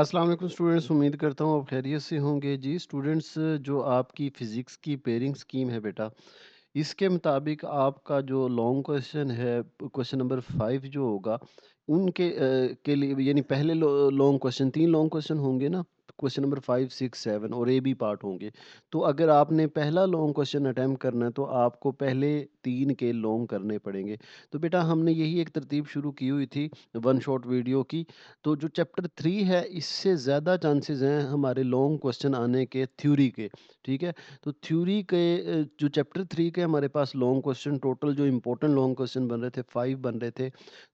अस्सलाम वालेकुम स्टूडेंट्स, उम्मीद करता हूँ आप खैरियत से होंगे। जी स्टूडेंट्स, जो आपकी फ़िज़िक्स की पेयरिंग स्कीम है बेटा, इसके मुताबिक आपका जो लॉन्ग क्वेश्चन है, क्वेश्चन नंबर 5 जो होगा, के लिए यानी पहले लॉन्ग क्वेश्चन 3 लॉन्ग क्वेश्चन होंगे ना? क्वेश्चन नंबर 5, 6, 7 और ए बी पार्ट होंगे। तो अगर आपने पहला लॉन्ग क्वेश्चन अटेम्प्ट करना है, तो आपको पहले 3 के लॉन्ग करने पड़ेंगे। तो बेटा हमने यही एक तरतीब शुरू की हुई थी वन शॉट वीडियो की। तो जो चैप्टर 3 है, इससे ज़्यादा चांसेस हैं हमारे लॉन्ग क्वेश्चन आने के थ्योरी के, ठीक है? तो थ्योरी के जो चैप्टर 3 के हमारे पास लॉन्ग क्वेश्चन टोटल जो इम्पोर्टेंट लॉन्ग क्वेश्चन बन रहे थे 5 बन रहे थे,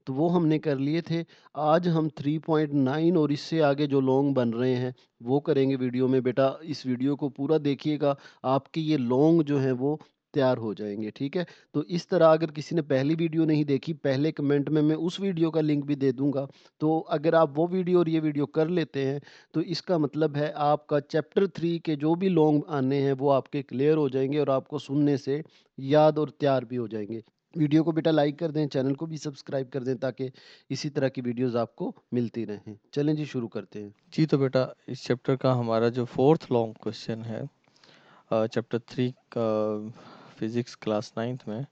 तो वो हमने कर लिए थे। आज हम 3.9 और इससे आगे जो लॉन्ग बन रहे हैं, वो करेंगे वीडियो में। बेटा इस वीडियो को पूरा देखिएगा, आपके ये लॉन्ग जो हैं वो तैयार हो जाएँगे, ठीक है? तो इस तरह अगर किसी ने पहली वीडियो नहीं देखी, पहले कमेंट में मैं उस वीडियो का लिंक भी दे दूँगा। तो अगर आप वो वीडियो और ये वीडियो कर लेते हैं, तो इसका मतलब है आपका चैप्टर 3 के जो भी लॉन्ग आने हैं वो आपके क्लियर हो जाएँगे और आपको सुनने से याद और तैयार भी हो जाएँगे। वीडियो को बेटा लाइक कर दें, चैनल को भी सब्सक्राइब कर दें ताकि इसी तरह की वीडियोज़ आपको मिलती रहें। चलें जी शुरू करते हैं। जी, तो बेटा इस चैप्टर का हमारा जो 4th लॉन्ग क्वेश्चन है चैप्टर 3 का फिज़िक्स क्लास 9th में,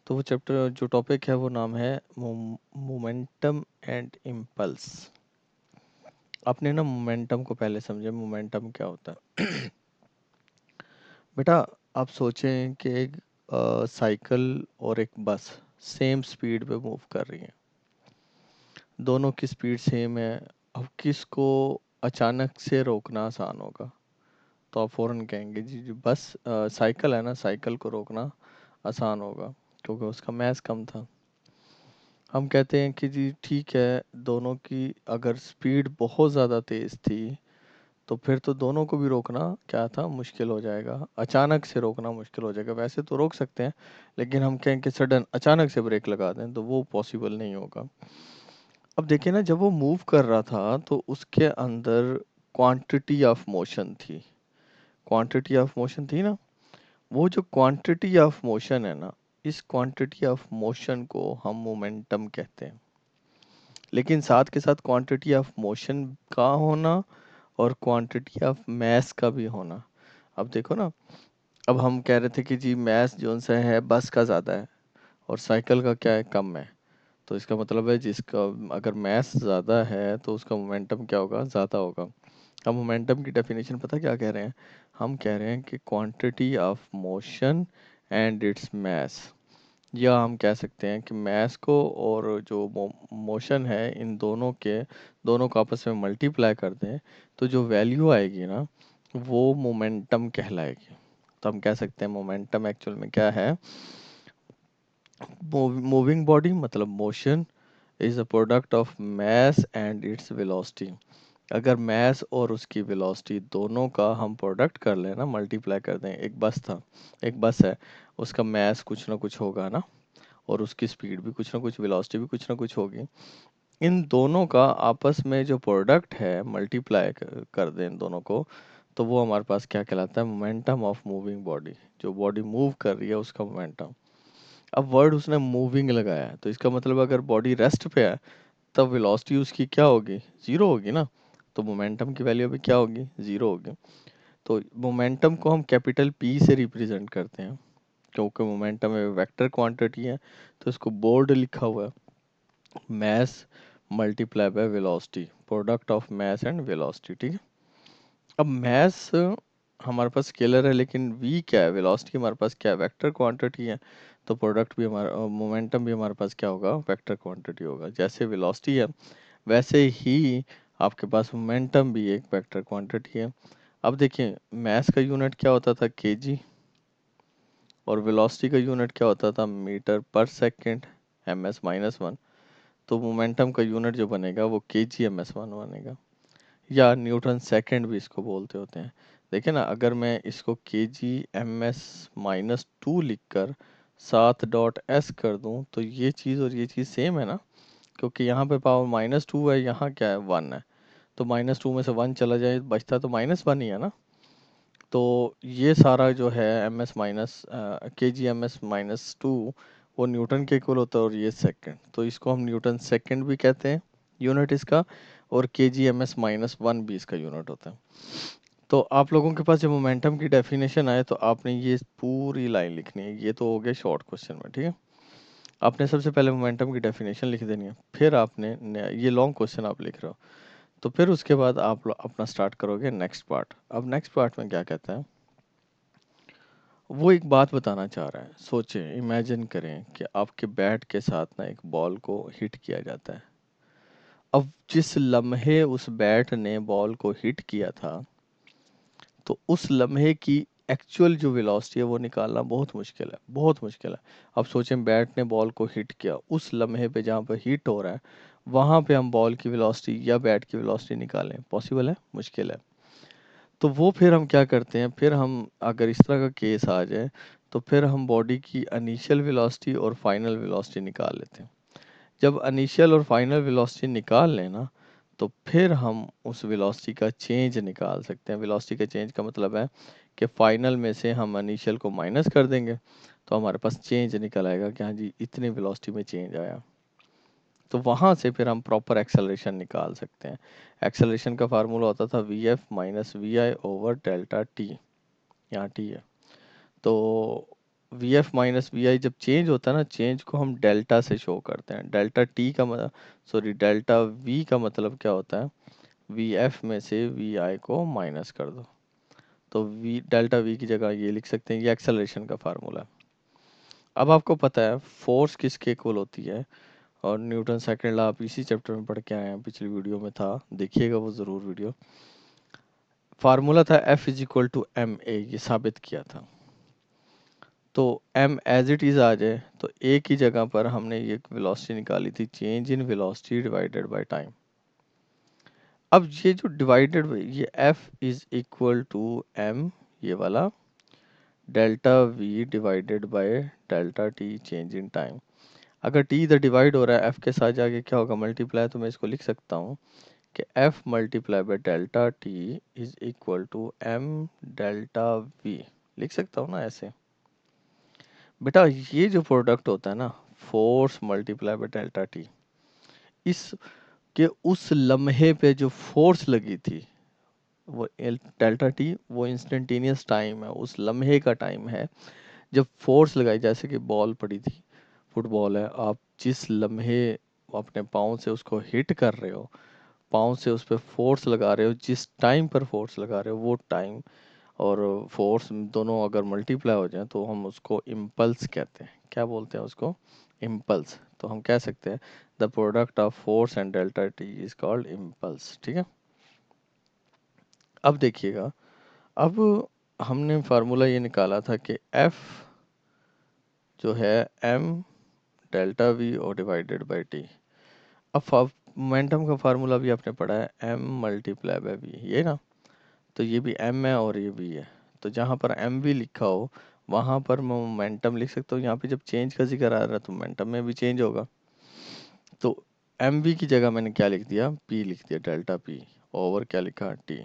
तो वो चैप्टर जो टॉपिक है वो नाम है मोमेंटम एंड इम्पल्स। आपने ना मोमेंटम को पहले समझे, मोमेंटम क्या होता है। बेटा आप सोचें कि एक साइकिल और एक बस सेम स्पीड पे मूव कर रही हैं, दोनों की स्पीड सेम है। अब किसको अचानक से रोकना आसान होगा? तो आप फ़ौरन कहेंगे जी जी बस साइकिल है ना, साइकिल को रोकना आसान होगा क्योंकि उसका मास कम था। हम कहते हैं कि जी ठीक है, दोनों की अगर स्पीड बहुत ज़्यादा तेज़ थी तो फिर तो दोनों को भी रोकना क्या था, मुश्किल हो जाएगा। अचानक से रोकना मुश्किल हो जाएगा। वैसे तो रोक सकते हैं, लेकिन हम कहें कि सडन अचानक से ब्रेक लगा दें तो वो पॉसिबल नहीं होगा। अब देखिए ना, जब वो मूव कर रहा था तो उसके अंदर क्वांटिटी ऑफ मोशन थी। क्वांटिटी ऑफ मोशन थी ना, वो जो क्वांटिटी ऑफ मोशन है ना, इस क्वांटिटी ऑफ मोशन को हम मोमेंटम कहते हैं। लेकिन साथ के साथ क्वांटिटी ऑफ मोशन का होना और क्वांटिटी ऑफ मास का भी होना। अब देखो ना, अब हम कह रहे थे कि जी मास जो सा है बस का ज़्यादा है और साइकिल का क्या है, कम है। तो इसका मतलब है जिसका अगर मास ज़्यादा है तो उसका मोमेंटम क्या होगा, ज़्यादा होगा। हम मोमेंटम की डेफिनेशन पता क्या कह रहे हैं? हम कह रहे हैं कि quantity of motion and its mass, या हम कह सकते हैं कि मास को और जो मोशन है, इन दोनों को आपस में मल्टीप्लाई कर दें तो जो वैल्यू आएगी ना, वो मोमेंटम कहलाएगी। तो हम कह सकते हैं मोमेंटम एक्चुअल में क्या है? मूविंग बॉडी मतलब motion is a product of mass and its velocity. अगर मास और उसकी वेलोसिटी दोनों का हम प्रोडक्ट कर लें ना, मल्टीप्लाई कर दें, एक बस है, उसका मास कुछ ना कुछ होगा ना, और उसकी स्पीड भी कुछ ना कुछ, वेलोसिटी भी कुछ ना कुछ होगी। इन दोनों का आपस में जो प्रोडक्ट है, मल्टीप्लाई कर दें इन दोनों को, तो वो हमारे पास क्या कहलाता है? Momentum of moving body. जो बॉडी मूव कर रही है उसका मोमेंटम। अब वर्ड उसने मूविंग लगाया है, तो इसका मतलब अगर बॉडी रेस्ट पे है तब वेलोसिटी उसकी क्या होगी? ज़ीरो होगी ना। तो मोमेंटम की वैल्यू अभी क्या होगी? ज़ीरो होगी। तो मोमेंटम को हम कैपिटल पी से रिप्रेजेंट करते हैं क्योंकि मोमेंटम एक वेक्टर क्वांटिटी है, तो इसको बोल्ड लिखा हुआ है, मास multiply by velocity, product of mass and velocity. ठीक है। अब मास हमारे पास स्केलर है, लेकिन वी क्या है, वेलोसिटी हमारे पास क्या है, वेक्टर क्वांटिटी है। तो प्रोडक्ट भी हमारा, मोमेंटम भी हमारे पास क्या होगा, वेक्टर क्वांटिटी होगा। जैसे वेलोसिटी है वैसे ही आपके पास मोमेंटम भी एक वेक्टर क्वांटिटी है। अब देखिए, मास का यूनिट क्या होता था, केजी, और वेलोसिटी का यूनिट क्या होता था, मीटर पर सेकंड, ms-1। तो मोमेंटम का यूनिट जो बनेगा वो केजी ms-1 बनेगा, या न्यूटन सेकंड भी इसको बोलते होते हैं। देखिए ना, अगर मैं इसको केजी ms-2 लिखकर साथ डॉट एस कर दूं तो ये चीज़ और ये चीज़ सेम है ना, क्योंकि यहाँ पे पावर -2 है, यहाँ क्या है, 1 है। तो -2 में से 1 चला जाए, बचता तो -1 ही है ना। तो ये सारा जो है kg ms-2 वो न्यूटन के इक्वल होता है, और ये सेकंड, तो इसको हम न्यूटन सेकंड भी कहते हैं यूनिट इसका। और kgms -1 भी इसका यूनिट होता है। तो आप लोगों के पास जब मोमेंटम की डेफिनेशन आए तो आपने ये पूरी लाइन लिखनी है। ये तो हो गया शॉर्ट क्वेश्चन में, ठीक है। आपने सबसे पहले मोमेंटम की डेफिनेशन लिख देनी है, फिर आपने ये लॉन्ग क्वेश्चन आप लिख रहे हो, तो फिर उसके बाद आप अपना स्टार्ट करोगे नेक्स्ट पार्ट। अब नेक्स्ट पार्ट में क्या कहता है, वो एक बात बताना चाह रहा है। सोचें, इमेजिन करें कि आपके बैट के साथ ना एक बॉल को हिट किया जाता है। अब जिस लम्हे उस बैट ने बॉल को हिट किया था, तो उस लम्हे की एक्चुअल जो वेलोसिटी है वो निकालना बहुत मुश्किल है, बहुत मुश्किल है। अब सोचें बैट ने बॉल को हिट किया, उस लम्हे पे जहाँ पर हिट हो रहा है वहाँ पे हम बॉल की वेलोसिटी या बैट की वेलोसिटी निकालें, पॉसिबल है? मुश्किल है। तो वो फिर हम क्या करते हैं, फिर हम अगर इस तरह का केस आ जाए तो फिर हम बॉडी की इनिशियल वेलोसिटी और फाइनल वेलोसिटी निकाल लेते हैं। जब इनिशियल और फाइनल वेलोसिटी निकाल लें ना, तो फिर हम उस वेलोसिटी का चेंज निकाल सकते हैं। वेलोसिटी का चेंज का मतलब है कि फाइनल में से हम इनिशियल को माइनस कर देंगे, तो हमारे पास चेंज निकल आएगा कि हाँ जी इतनी वेलोसिटी में चेंज आया। तो वहाँ से फिर हम प्रॉपर एक्सेलरेशन निकाल सकते हैं। एक्सेलरेशन का फार्मूला होता था V F minus V I over delta T, यहाँ टी है। तो V F minus V I जब चेंज होता है ना, चेंज को हम डेल्टा से शो करते हैं। डेल्टा टी का मतलब, सॉरी डेल्टा वी का मतलब क्या होता है, वी एफ में से वी आई को माइनस कर दो, तो वी डेल्टा वी की जगह ये लिख सकते हैं। ये एक्सेलरेशन का फार्मूला है। अब आपको पता है फोर्स किसके इक्वल होती है, और न्यूटन सेकंड लॉ आप इसी चैप्टर में पढ़ के आए हैं, पिछली वीडियो में था, देखिएगा वो ज़रूर वीडियो। फार्मूला था F is equal to M A, ये साबित किया था। तो m एज इट इज़ आ जाए तो a की जगह पर हमने ये वेलोसिटी निकाली थी, change in velocity divided by time. अब ये जो डिवाइडेड ये f is equal to m, ये वाला delta v divided by delta t change in time. अगर t इधर डिवाइड हो रहा है f के साथ, जाके क्या होगा, मल्टीप्लाई, तो मैं इसको लिख सकता हूँ कि f multiply by delta t is equal to m delta v। लिख सकता हूँ ना ऐसे। बेटा ये जो प्रोडक्ट होता है ना, force multiply by delta T, इस के उस लम्हे पे जो फोर्स लगी थी, वो डेल्टा टी वो इंस्टेंटेनियस टाइम है, उस लम्हे का टाइम है जब फोर्स लगाई। जैसे कि बॉल पड़ी थी, फुटबॉल है, आप जिस लम्हे अपने पाँव से उसको हिट कर रहे हो, पाँव से उस पर फोर्स लगा रहे हो, जिस टाइम पर फोर्स लगा रहे हो वो टाइम और फोर्स दोनों अगर मल्टीप्लाई हो जाए तो हम उसको इम्पल्स कहते हैं। क्या बोलते हैं उसको? इम्पल्स। तो हम कह सकते हैं the product of force and delta T is called impulse, ठीक है। अब देखिएगा, अब हमने फार्मूला ये निकाला था कि F जो है m डेल्टा v और डिवाइडेड बाई टी। अब मोमेंटम का फार्मूला भी आपने पढ़ा है m मल्टीप्लाई बाई v, ये ना, तो ये भी m है और ये भी है। तो जहाँ पर m भी लिखा हो वहाँ पर मैं मोमेंटम लिख सकता हूँ। यहाँ पे जब चेंज का जिक्र आ रहा है तो मोमेंटम में भी चेंज होगा। तो एम वी की जगह मैंने क्या लिख दिया, p लिख दिया, डेल्टा p ओवर क्या लिखा, t।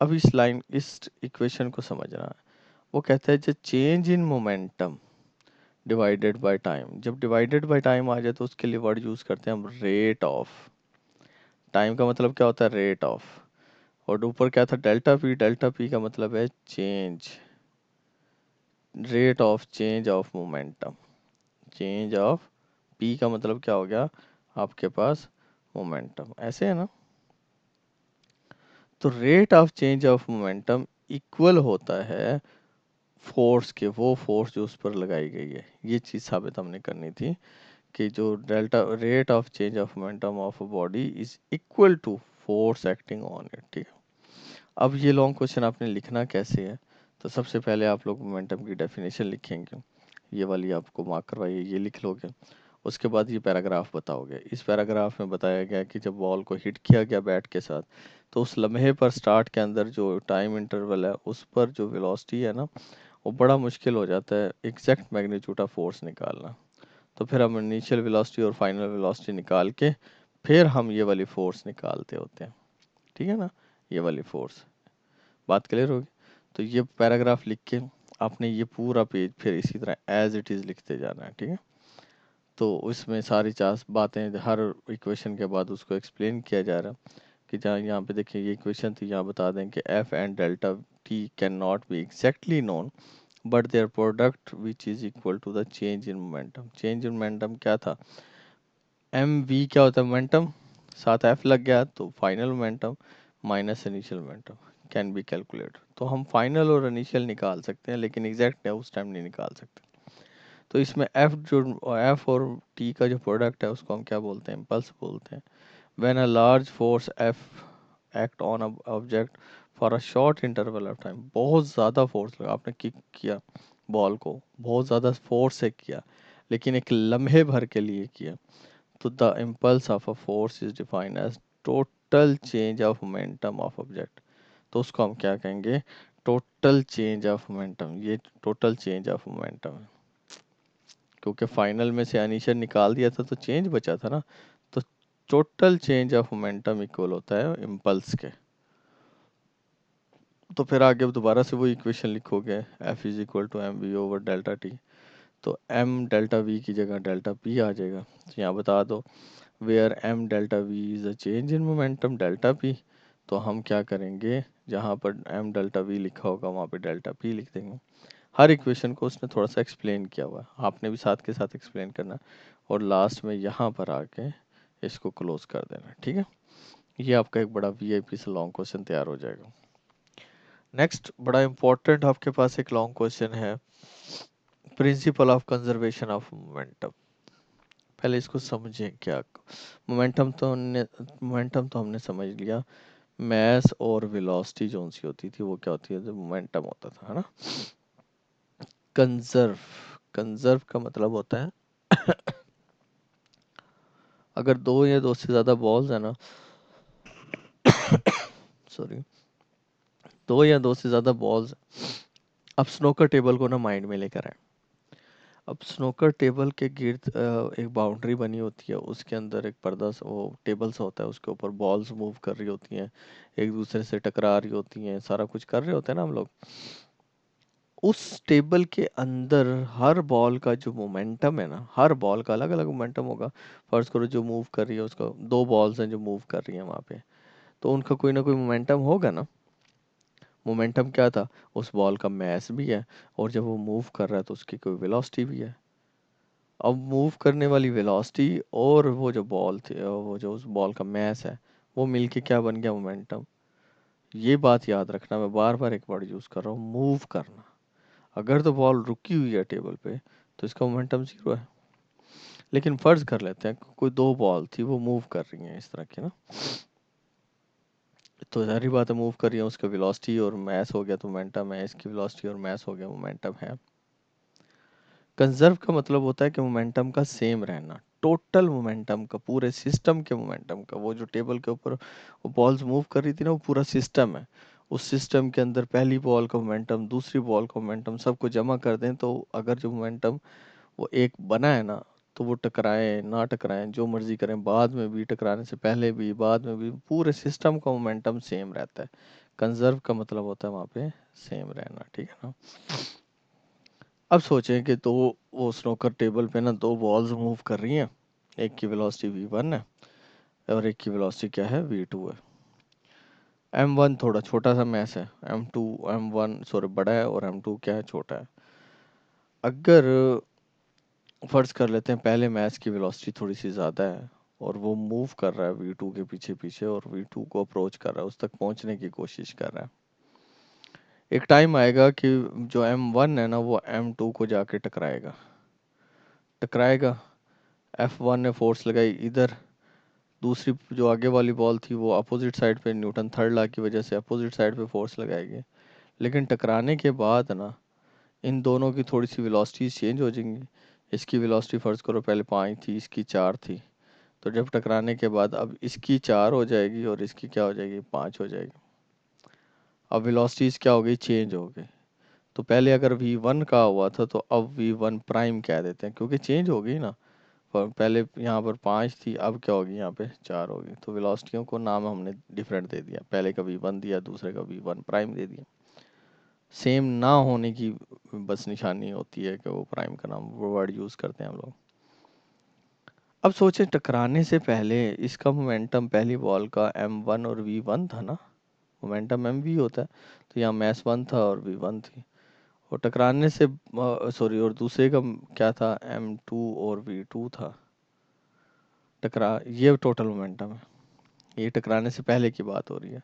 अब इस लाइन, इस इक्वेशन को समझना है। वो कहता है जो change in momentum divided by time, जब डिवाइडेड बाय टाइम आ जाए तो उसके लिए वर्ड यूज करते हैं हम रेट ऑफ। टाइम का मतलब क्या होता है, रेट ऑफ। और ऊपर क्या था, डेल्टा पी, डेल्टा पी का मतलब है change, rate of change of momentum. Change of P का मतलब क्या हो गया आपके पास, मोमेंटम, ऐसे है ना। तो rate of change of momentum equal होता है फोर्स के, वो फोर्स जो उस पर लगाई गई है। ये चीज़ साबित हमने करनी थी कि जो delta rate of change of momentum of a body is equal to force acting on it, ठीक है। अब ये लॉन्ग क्वेश्चन आपने लिखना कैसे है, तो सबसे पहले आप लोग मोमेंटम की डेफिनेशन लिखेंगे, ये वाली आपको मार्क करवाइए, ये लिख लोगे। उसके बाद ये पैराग्राफ बताओगे। इस पैराग्राफ में बताया गया कि जब बॉल को हिट किया गया बैट के साथ, तो उस लम्हे पर स्टार्ट के अंदर जो टाइम इंटरवल है उस पर जो वेलोसिटी है ना, वो बड़ा मुश्किल हो जाता है एग्जैक्ट मैग्नीट्यूड ऑफ फोर्स निकालना। तो फिर हम इनिशियल वेलोसिटी और फाइनल वेलोसिटी निकाल के फिर हम ये वाली फोर्स निकालते होते हैं, ठीक है ना। ये वाली फोर्स, बात क्लियर होगी। तो ये पैराग्राफ लिख के आपने ये पूरा पेज फिर इसी तरह एज इट इज़ लिखते जाना है, ठीक है। तो उसमें सारी चार बातें, हर इक्वेशन के बाद उसको एक्सप्लेन किया जा रहा है। कि जहाँ यहाँ पे देखिए ये इक्वेशन थी, यहाँ बता दें कि F and delta T can not be exactly known but their product which is equal to the change in momentum. Change in momentum क्या था, एम वी क्या होता है मोमेंटम, साथ एफ लग गया तो final momentum minus initial momentum can be calculate. तो हम फाइनल और इनिशियल निकाल सकते हैं लेकिन एग्जैक्ट उस टाइम नहीं निकाल सकते। तो इसमें एफ जो एफ और टी का जो प्रोडक्ट है उसको हम क्या बोलते हैं, इम्पल्स बोलते हैं। When a large force F act on a object for a short interval of time, बहुत ज़्यादा फोर्स लगा, आपने किक किया बॉल को, बहुत ज़्यादा फोर्स से किया लेकिन एक लम्हे भर के लिए किया, तो the impulse of a force is defined as total change of momentum of object. तो उसको हम क्या कहेंगे, टोटल चेंज ऑफ मोमेंटम। ये टोटल चेंज ऑफ मोमेंटम है, क्योंकि फाइनल में से इनिशियल निकाल दिया था तो चेंज बचा था ना। तो total change of momentum equal होता है इम्पल्स के। तो फिर आगे दोबारा से वो इक्वेशन लिखोगे, F is equal to M V over delta T. तो एम डेल्टा वी की जगह डेल्टा पी आ जाएगा। तो यहाँ बता दो where M delta V is a change in momentum delta P. तो हम क्या करेंगे, जहाँ पर एम डेल्टा वी लिखा होगा वहाँ पे डेल्टा पी लिख देंगे। हर इक्वेशन को उसने थोड़ा सा एक्सप्लेन किया हुआ है, आपने भी साथ के साथ एक्सप्लेन करना है। और लास्ट में यहाँ पर आके इसको क्लोज कर देना, ठीक है। ये आपका एक बड़ा वीआईपी से लॉन्ग क्वेश्चन तैयार हो जाएगा। नेक्स्ट बड़ा इंपॉर्टेंट आपके पास एक लॉन्ग क्वेश्चन है, principle of conservation of momentum. पहले इसको समझें क्या। मोमेंटम तो हमने समझ लिया, मैस और वेलोसिटी जो सी होती थी वो क्या होती है, जो मोमेंटम होता था, है ना। कंजर्व, कंजर्व का मतलब होता है अगर दो या दो से ज्यादा बॉल्स है ना, सॉरी, दो या दो से ज्यादा बॉल्स, अब स्नोकर टेबल को ना माइंड में लेकर आए। अब स्नोकर टेबल के गिर्द एक बाउंड्री बनी होती है, उसके अंदर एक पर्दा वो टेबल सा होता है, उसके ऊपर बॉल्स मूव कर रही होती हैं, एक दूसरे से टकरा रही होती हैं, सारा कुछ कर रहे होते हैं ना हम लोग। उस टेबल के अंदर हर बॉल का जो मोमेंटम है ना, हर बॉल का अलग अलग मोमेंटम होगा। फर्ज करो जो मूव कर रही है उसका, दो बॉल्स हैं जो मूव कर रही हैं वहाँ पे, तो उनका कोई ना कोई मोमेंटम होगा ना। मोमेंटम क्या था, उस बॉल का मैस भी है, और जब वो मूव कर रहा है तो उसकी कोई वेलोसिटी भी है। अब मूव करने वाली वेलोसिटी और वो जो बॉल थी, वो जो उस बॉल का मैस है, वो मिलके क्या बन गया, मोमेंटम। ये बात याद रखना, मैं बार बार एक वर्ड यूज कर रहा हूँ, मूव करना। अगर तो बॉल रुकी हुई है टेबल पे तो इसका मोमेंटम जीरो है। लेकिन फर्ज कर लेते हैं कोई दो बॉल थी वो मूव कर रही हैं इस तरह की ना, तो जाहिर बात है मूव कर रही है, उसका वेलोसिटी और मैस हो गया तो मोमेंटम है, इसकी वेलोसिटी और मैस हो गया मोमेंटम है। कंजर्व का मतलब होता है कि मोमेंटम का सेम रहना, टोटल मोमेंटम का, पूरे सिस्टम के मोमेंटम का। वो जो टेबल के ऊपर वो बॉल्स मूव कर रही थी ना, वो पूरा सिस्टम है। उस सिस्टम के अंदर पहली बॉल का मोमेंटम, दूसरी बॉल का मोमेंटम, सबको जमा कर दें तो अगर जो मोमेंटम वो एक बना है ना, तो वो टकराए ना टकराए जो मर्जी करें, बाद में भी टकराने से पहले भी बाद में भी पूरे सिस्टम का मोमेंटम सेम रहता है। कंजर्व का मतलब होता है वहाँ पे सेम रहना, ठीक है ना। अब सोचें कि दो, वो स्नोकर टेबल पे ना दो बॉल्स मूव कर रही हैं, एक की वेलोसिटी v1 है और एक की वेलोसिटी क्या है, v2 है। m1 थोड़ा छोटा सा मैस है, m2 m1 सॉरी बड़ा है और m2 क्या है, छोटा है। अगर फर्ज कर लेते हैं पहले मैच की वेलोसिटी थोड़ी सी ज़्यादा है और वो मूव कर रहा है v2 के पीछे पीछे, और v2 को अप्रोच कर रहा है, उस तक पहुंचने की कोशिश कर रहा है। एक टाइम आएगा कि जो m1 है ना वो m2 को जाके टकराएगा, टकराएगा। f1 ने फोर्स लगाई इधर, दूसरी जो आगे वाली बॉल थी वो अपोजिट साइड पे, न्यूटन थर्ड लॉ की वजह से अपोजिट साइड पे फोर्स लगाएगी। लेकिन टकराने के बाद ना इन दोनों की थोड़ी सी वेलोसिटीज चेंज हो जाएंगी। इसकी वेलोसिटी फर्ज करो पहले 5 थी, इसकी 4 थी, तो जब टकराने के बाद अब इसकी 4 हो जाएगी और इसकी क्या हो जाएगी, 5 हो जाएगी। अब वेलोसिटीज क्या हो गई, चेंज हो गई। तो पहले अगर v1 का हुआ था तो अब v1 प्राइम कह देते हैं, क्योंकि चेंज हो गई ना। पहले यहाँ पर 5 थी, अब क्या होगी, यहाँ पे 4 होगी। तो वेलोसिटियों को नाम हमने डिफरेंट दे दिया, पहले का v1 दिया, दूसरे का v1 प्राइम दे दिया। सेम ना होने की बस निशानी होती है कि वो प्राइम का नाम वो वर्ड यूज़ करते हैं हम लोग। अब सोचें टकराने से पहले इसका मोमेंटम पहली बॉल का m1 और v1 था ना, मोमेंटम mv होता है, तो यहाँ mass 1 था और v1 थी। और टकराने से सॉरी, और दूसरे का क्या था, m2 और v2 था। ये टोटल मोमेंटम है, ये टकराने से पहले की बात हो रही है।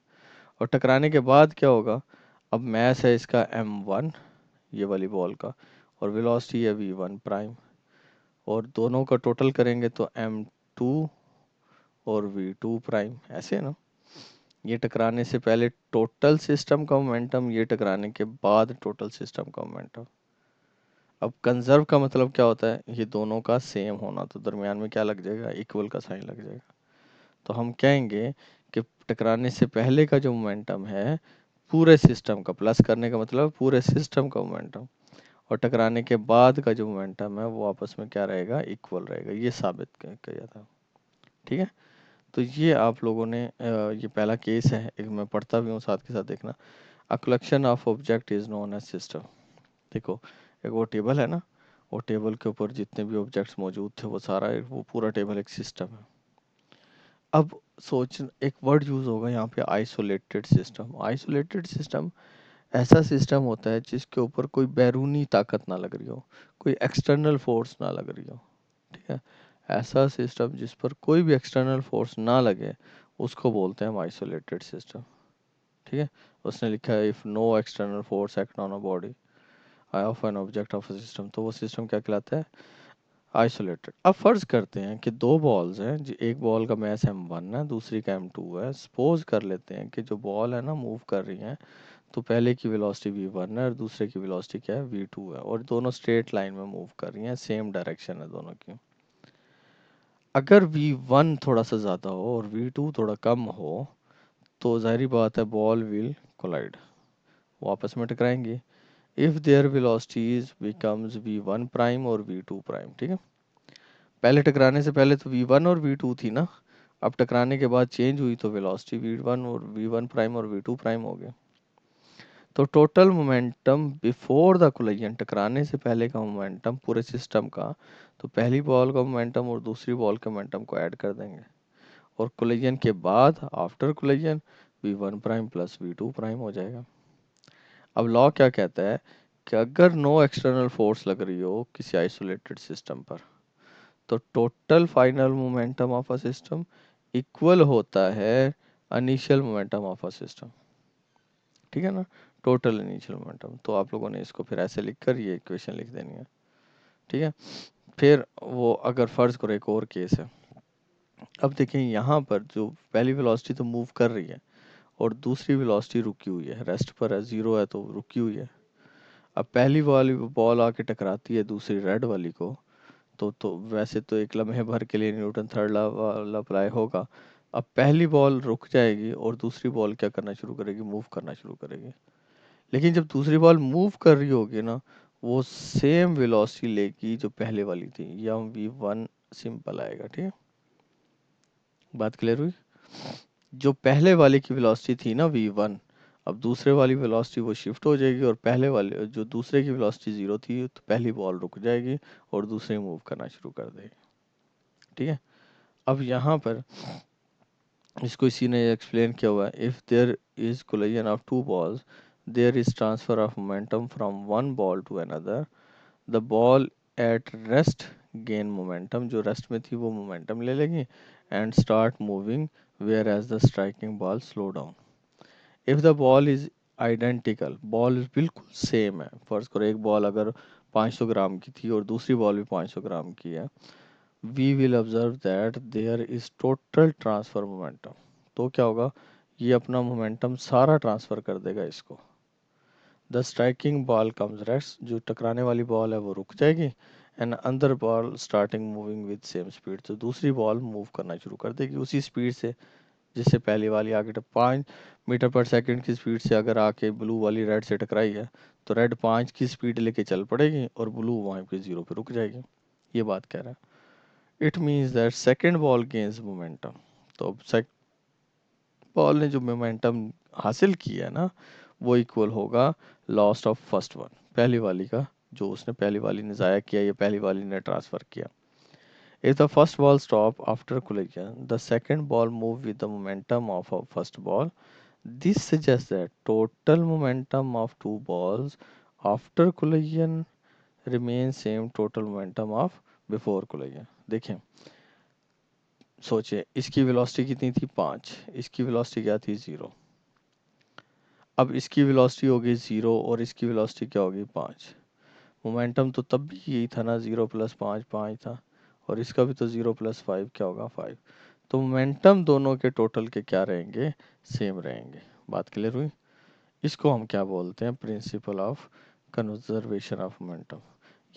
और टकराने के बाद क्या होगा, अब मैस है इसका m1 ये वाली बॉल का, और वेलोसिटी है v1 प्राइम, और दोनों का टोटल करेंगे तो m2 और v2 प्राइम, ऐसे है ना। ये टकराने से पहले टोटल सिस्टम का मोमेंटम, ये टकराने के बाद टोटल सिस्टम का मोमेंटम। अब कंजर्व का मतलब क्या होता है, ये दोनों का सेम होना, तो दरमियान में क्या लग जाएगा, इक्वल का साइन लग जाएगा। तो हम कहेंगे कि टकराने से पहले का जो मोमेंटम है पूरे सिस्टम का, प्लस करने का मतलब पूरे सिस्टम का मोमेंटम, और टकराने के बाद का जो मोमेंटम है वो आपस में क्या रहेगा, इक्वल रहेगा। ये साबित किया था, ठीक है। तो ये आप लोगों ने ये पहला केस है, एक मैं पढ़ता भी हूँ साथ के साथ देखना। A collection of object is known as system. देखो, एक वो टेबल है ना, वो टेबल के ऊपर जितने भी ऑब्जेक्ट्स मौजूद थे वो सारा वो पूरा टेबल एक सिस्टम है। अब सोच, एक वर्ड यूज होगा यहाँ पे, आइसोलेटेड सिस्टम। आइसोलेटेड सिस्टम ऐसा सिस्टम होता है जिसके ऊपर कोई बैरूनी ताकत ना लग रही हो, कोई एक्सटर्नल फोर्स ना लग रही हो, ठीक है। ऐसा सिस्टम जिस पर कोई भी एक्सटर्नल फोर्स ना लगे उसको बोलते हैं हम आइसोलेटेड सिस्टम, ठीक है। उसने लिखा है if no external force act on a body of an object of a system, तो वो सिस्टम क्या कहलाता है, आइसोलेटेड। अब फर्ज करते हैं कि दो बॉल्स हैं, एक बॉल का मैस m1 है, दूसरी का m2 है। सपोज कर लेते हैं कि जो बॉल है ना मूव कर रही है, तो पहले की वेलोसिटी v1 है और दूसरे की वेलोसिटी क्या है, v2 है, और दोनों स्ट्रेट लाइन में मूव कर रही हैं, सेम डायरेक्शन है दोनों की। अगर v1 थोड़ा सा ज़्यादा हो और v2 थोड़ा कम हो, तो जाहिर बात है बॉल विल कोलाइड, वो आपस में टकराएंगी। If their velocities becomes v1 prime और v2 प्राइम, ठीक है। पहले टकराने से पहले तो v1 और v2 थी ना, अब टकराने के बाद चेंज हुई तो वेलोसिटी v1 और v1 प्राइम और v2 प्राइम हो गए। तो total momentum before the collision, टकराने से पहले का मोमेंटम पूरे सिस्टम का, तो पहली बॉल का मोमेंटम और दूसरी बॉल के मोमेंटम को ऐड कर देंगे, और कोलिजन के बाद after collision v1 prime plus v2 prime हो जाएगा। अब लॉ क्या कहता है कि अगर नो एक्सटर्नल फोर्स लग रही हो किसी आइसोलेटेड सिस्टम पर, तो total final momentum of a system equal होता है initial momentum of a system, ठीक है ना। टोटल इनिशियल मोमेंटम, तो आप लोगों ने इसको फिर ऐसे लिखकर ये इक्वेशन लिख देनी है, ठीक है। फिर वो अगर फर्ज करो एक और केस है। अब देखें यहाँ पर जो पहली वेलोसिटी तो मूव कर रही है और दूसरी वेलोसिटी रुकी हुई है, रेस्ट पर है, जीरो है, तो रुकी हुई है। अब पहली वाली बॉल आके टकराती है दूसरी रेड वाली को, तो वैसे तो एक लम्हे भर के लिए न्यूटन थर्ड लॉ वाला अप्लाई होगा। अब पहली बॉल रुक जाएगी और दूसरी बॉल क्या करना शुरू करेगी, मूव करना शुरू करेगी। लेकिन जब दूसरी बॉल मूव कर रही होगी ना, वो सेम वेलोसिटी लेगी जो पहले वाली थी, या v1 सिंपल आएगा, ठीक है। बात क्लियर हुई। जो पहले वाले की वेलोसिटी थी ना v1, अब दूसरे वाली वेलोसिटी वो शिफ्ट हो जाएगी, और पहले वाले जो दूसरे की वेलोसिटी जीरो थी, तो पहली बॉल रुक जाएगी और दूसरी मूव करना शुरू कर देगी, ठीक है। अब यहाँ पर इसको इसी ने एक्सप्लेन किया हुआ है, if there is collision of two balls, there is transfer of momentum from one ball to another, the ball at rest gain momentum, जो रेस्ट में थी वो मोमेंटम ले लेगी, and start moving whereas the striking ball slow down. If the ball is identical, ball बिल्कुल same है, फर्ज करो एक बॉल अगर 500 ग्राम की थी और दूसरी बॉल भी 500 ग्राम की है, we will observe that there is total transfer momentum. तो क्या होगा, ये अपना मोमेंटम सारा ट्रांसफर कर देगा इसको। The striking ball comes rest, जो टकराने वाली बॉल है वो रुक जाएगी, एंड अंदर ball starting moving with same speed, तो दूसरी बॉल मूव करना शुरू कर देगी उसी स्पीड से जिससे पहली वाली आगे 5 मीटर पर सेकंड की स्पीड से अगर आके ब्लू वाली रेड से टकराई है, तो रेड 5 की स्पीड लेके चल पड़ेगी और ब्लू वहीं पे जीरो पे रुक जाएगी। ये बात कह रहा है। It means that second ball gains momentum, तो अब बॉल ने जो मोमेंटम हासिल किया है ना, वो इक्वल होगा लॉस्ट ऑफ फर्स्ट वन, पहली वाली का, जो उसने पहली वाली ने ज़ाया किया या पहली वाली ने ट्रांसफ़र किया। If the first ball stop after collision, the second ball move with the momentum of a first ball. This suggests that total momentum of two balls after collision remains same total momentum of before collision. देखें, सोचिए इसकी velocity कितनी थी 5, इसकी velocity क्या थी 0। अब इसकी वेलोसिटी होगी 0 और इसकी वेलोसिटी क्या होगी 5। मोमेंटम तो तब भी यही था ना, 0 प्लस 5 5 था, और इसका भी तो 0 प्लस 5 क्या होगा 5। तो मोमेंटम दोनों के टोटल के क्या रहेंगे, सेम रहेंगे। बात क्लियर हुई। इसको हम क्या बोलते हैं, principle of conservation of momentum.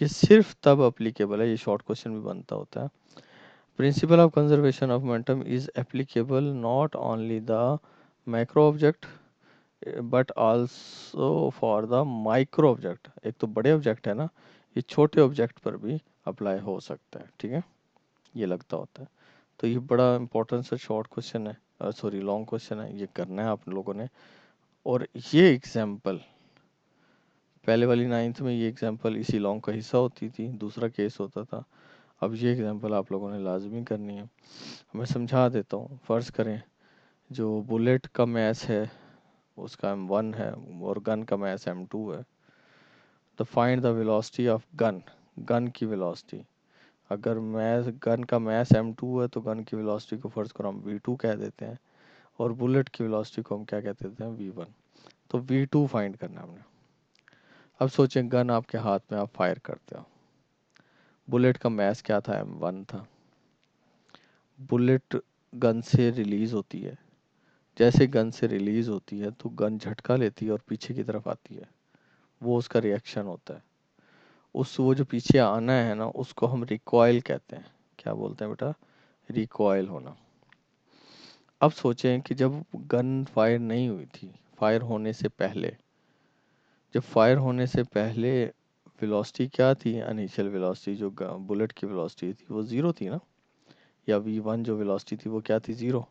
ये सिर्फ तब अप्लीकेबल है, ये शॉर्ट क्वेश्चन भी बनता होता है। Principle of conservation of momentum is applicable not only the macro object but also for the micro object. एक तो बड़े ऑब्जेक्ट है ना, ये छोटे ऑब्जेक्ट पर भी अप्लाई हो सकता है, ठीक है, ये लगता होता है। तो ये बड़ा इंपॉर्टेंट सा शॉर्ट क्वेश्चन है, सॉरी लॉन्ग क्वेश्चन है, ये करना है आप लोगों ने। और ये एग्जाम्पल पहले वाली 9th में ये एग्जाम्पल इसी लॉन्ग का हिस्सा होती थी, दूसरा केस होता था। अब ये एग्जाम्पल आप लोगों ने लाजमी करनी है। मैं समझा देता हूँ। फ़र्ज़ करें जो बुलेट का मैस है उसका M1 है और गन का मैस M2 है। तो find the velocity of gun, gun की वेलोसिटी। अगर मैस गन का मैस M2 है तो गन की वेलोसिटी को फ़र्ज़ करो हम V2 कह देते हैं, और बुलेट की वेलोसिटी को हम क्या कहते हैं, V1। तो V2 फाइंड करना है हमने। अब सोचें गन आपके हाथ में, आप फायर करते हो। बुलेट का मैस क्या था, M1 था। बुलेट गन से रिलीज होती है, जैसे गन से रिलीज होती है तो गन झटका लेती है और पीछे की तरफ आती है, वो उसका रिएक्शन होता है। उस वो जो पीछे आना है ना, उसको हम रिकॉइल कहते हैं। क्या बोलते हैं बेटा, रिकॉइल होना। अब सोचें कि जब गन फायर नहीं हुई थी, फायर होने से पहले, जब फायर होने से पहले वेलोसिटी क्या थी, इनिशियल वेलोसिटी जो बुलेट की वेलोसिटी थी वो ज़ीरो थी ना, या V1 जो वेलोसिटी थी वो क्या थी, ज़ीरो।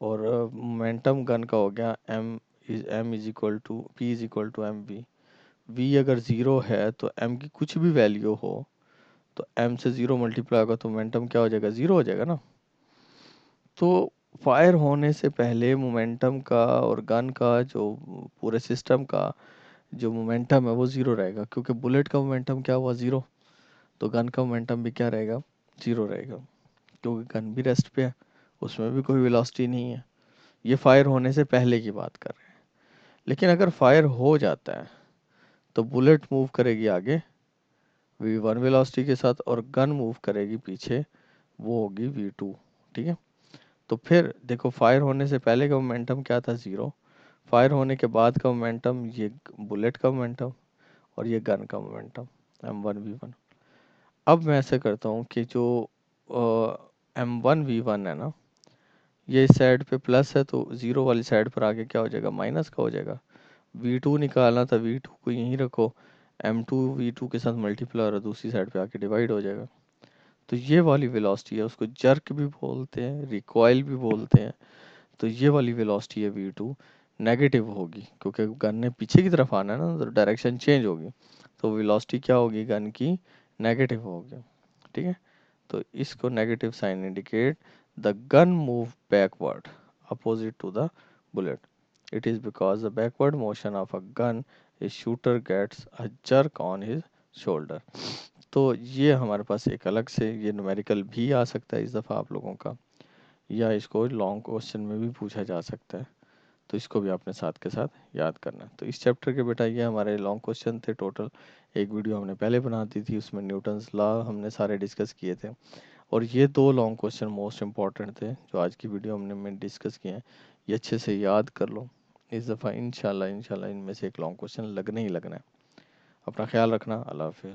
और मोमेंटम गन का हो गया M is equal to P is equal to M V। V अगर ज़ीरो है तो M की कुछ भी वैल्यू हो तो M से ज़ीरो मल्टीप्लाई होगा तो मोमेंटम क्या हो जाएगा, ज़ीरो हो जाएगा ना। तो फायर होने से पहले मोमेंटम का और गन का जो पूरे सिस्टम का जो मोमेंटम है वो ज़ीरो रहेगा, क्योंकि बुलेट का मोमेंटम क्या हुआ, ज़ीरो। तो गन का मोमेंटम भी क्या रहेगा, ज़ीरो रहेगा, क्योंकि गन भी रेस्ट पे है, उसमें भी कोई वेलोसिटी नहीं है। ये फायर होने से पहले की बात कर रहे हैं। लेकिन अगर फायर हो जाता है तो बुलेट मूव करेगी आगे V1 वेलोसिटी के साथ, और गन मूव करेगी पीछे, वो होगी V2, ठीक है। तो फिर देखो, फायर होने से पहले का मोमेंटम क्या था, ज़ीरो। फायर होने के बाद का मोमेंटम, ये बुलेट का मोमेंटम और ये गन का मोमेंटम M1V1। अब मैं ऐसे करता हूँ कि जो M1V1 है ना, ये इस साइड पे प्लस है तो ज़ीरो वाली साइड पर आके क्या हो जाएगा, माइनस का हो जाएगा। V2 निकालना था, V2 को यहीं रखो, M2 V2 के साथ मल्टीप्लाई और दूसरी साइड पे आके डिवाइड हो जाएगा। तो ये वाली वेलोसिटी है, उसको जर्क भी बोलते हैं, रिकॉइल भी बोलते हैं। तो ये वाली वेलोसिटी है V2, नेगेटिव होगी, क्योंकि गन ने पीछे की तरफ आना है ना, तो डायरेक्शन चेंज होगी। तो वेलोसिटी क्या होगी गन की, नेगेटिव होगी, ठीक है। तो इसको negative sign indicate the gun move backward opposite to the bullet. It is because the backward motion of a gun, a shooter gets a jerk on his shoulder। तो ये हमारे पास एक अलग से ये न्यूमेरिकल भी आ सकता है इस दफ़ा आप लोगों का, या इसको लॉन्ग क्वेश्चन में भी पूछा जा सकता है। तो इसको भी आपने साथ के साथ याद करना है। तो इस चैप्टर के बेटा ये हमारे लॉन्ग क्वेश्चन थे टोटल। एक वीडियो हमने पहले बना दी थी, उसमें न्यूटन्स लॉ हमने सारे डिस्कस किए थे, और ये दो लॉन्ग क्वेश्चन मोस्ट इंपॉर्टेंट थे जो आज की वीडियो में डिस्कस किए हैं। ये अच्छे से याद कर लो, इस दफ़ा इंशाल्लाह इंशाल्लाह इनमें से एक लॉन्ग क्वेश्चन लगना ही लगना है। अपना ख्याल रखना, अल्लाह हाफिज़।